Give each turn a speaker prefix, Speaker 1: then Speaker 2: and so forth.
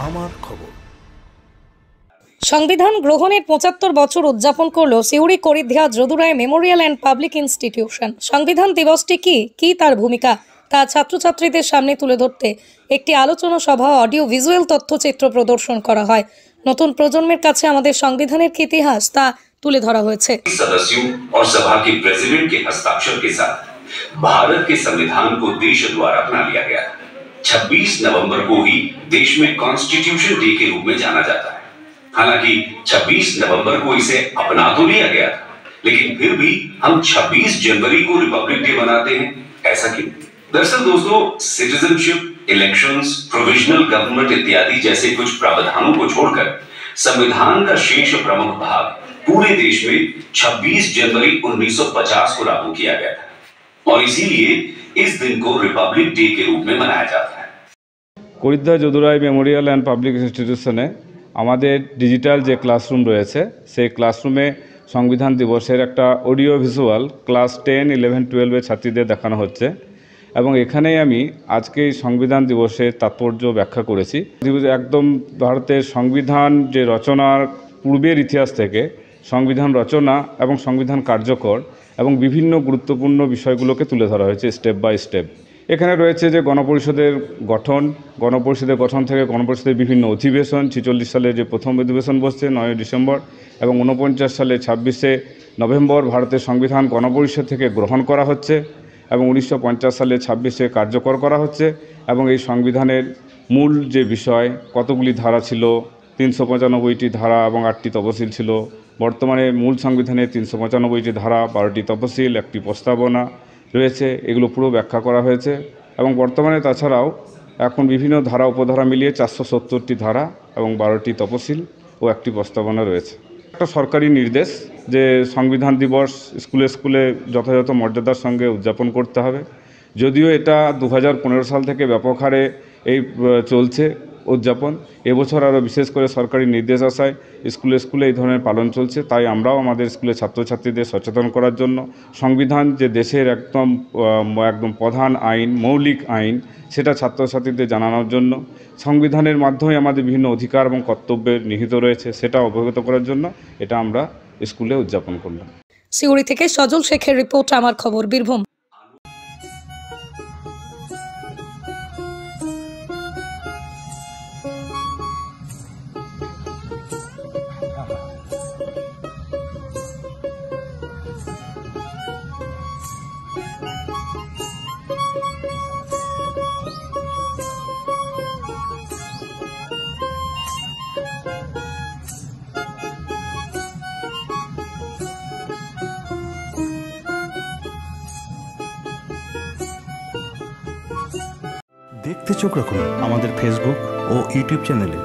Speaker 1: আমার খবর।
Speaker 2: সংবিধান গ্রহণের ৭৫ বছর উদযাপন করল Suri Karidhya Jaduray memorial and public institution. সংবিধান দিবসটি কি তার ভূমিকা তা ছাত্রছাত্রীদের সামনে তুলে ধরতে একটি আলোচনা সভা অডিও ভিজুয়াল তথ্যচিত্র প্রদর্শন করা হয়। নতুন প্রজন্মের কাছে আমাদের সংবিধানের কি ইতিহাস তা তুলে ধরা হয়েছে।
Speaker 3: सदस्यों और सभा के प्रेसिडेंट के हस्ताक्षर के साथ भारत के संविधान को देश द्वारा अपना लिया गया। 26 नवंबर को ही देश में कॉन्स्टिट्यूशन डे के रूप में जाना जाता है। हालांकि 26 नवंबर को इसे अपना तो लिया गया था, लेकिन फिर भी हम 26 जनवरी को रिपब्लिक डे मनाते हैं। ऐसा क्यों? दरअसल दोस्तों, सिटीजनशिप, इलेक्शंस, प्रोविजनल गवर्नमेंट इत्यादि जैसे कुछ प्रावधानों को छोड़कर संविधान का शेष प्रमुख भाग पूरे देश में 26 जनवरी 1950 को लागू किया गया था और इसीलिए इस दिन को रिपब्लिक डे के रूप में मनाया जाता है।
Speaker 4: করিধিয়া যদুরাই মেমোরিয়াল অ্যান্ড পাবলিক ইনস্টিটিউশনে আমাদের ডিজিটাল যে ক্লাসরুম রয়েছে সেই ক্লাসরুমে সংবিধান দিবসের একটা অডিও ভিজুয়াল ক্লাস 10, 11, 12-এর ছাত্রীদের দেখানো হচ্ছে এবং এখানেই আমি আজকে এই সংবিধান দিবসের তাৎপর্য ব্যাখ্যা করেছি। একদম ভারতের সংবিধান যে রচনার পূর্বের ইতিহাস থেকে সংবিধান রচনা এবং সংবিধান কার্যকর এবং বিভিন্ন গুরুত্বপূর্ণ বিষয়গুলোকে তুলে ধরা হয়েছে স্টেপ বাই স্টেপ। এখানে রয়েছে যে গণপরিষদের গঠন থেকে গণপরিষদের বিভিন্ন অধিবেশন, 46 সালে যে প্রথম অধিবেশন বসছে 9 ডিসেম্বর এবং 49 সালে 26শে নভেম্বর ভারতের সংবিধান গণপরিষদ থেকে গ্রহণ করা হচ্ছে এবং 1950 সালে 26শে কার্যকর করা হচ্ছে এবং এই সংবিধানের মূল যে বিষয় কতগুলি ধারা ছিল, 395টি ধারা এবং 8টি তফসিল ছিল। বর্তমানে মূল সংবিধানে 395টি ধারা, 12টি তফসিল, একটি প্রস্তাবনা রয়েছে, এগুলো পুরো ব্যাখ্যা করা হয়েছে এবং বর্তমানে তাছাড়াও এখন বিভিন্ন ধারা উপধারা মিলিয়ে 470টি ধারা এবং 12টি তফসিল ও একটি প্রস্তাবনা রয়েছে। একটা সরকারি নির্দেশ যে সংবিধান দিবস স্কুলে স্কুলে যথাযথ মর্যাদার সঙ্গে উদযাপন করতে হবে। যদিও এটা 2015 সাল থেকে ব্যাপক হারে এই চলছে উদযাপন, এবছর আরও বিশেষ করে সরকারি নির্দেশ আসায় স্কুলে স্কুলে এই ধরনের পালন চলছে। তাই আমরাও আমাদের স্কুলের ছাত্রছাত্রীদের সচেতন করার জন্য সংবিধান যে দেশের একদম প্রধান আইন, মৌলিক আইন, সেটা ছাত্রছাত্রীদের জানানোর জন্য সংবিধানের মাধ্যমে আমাদের বিভিন্ন অধিকার এবং কর্তব্যের নিহিত রয়েছে সেটা অবগত করার জন্য এটা আমরা স্কুলে উদযাপন করলাম।
Speaker 2: সিউড়ি থেকে সজল শেখের রিপোর্ট, আমার খবর, বীরভূম।
Speaker 1: দেখতে চোখ রাখুন আমাদের ফেসবুক ও ইউটিউব চ্যানেলে।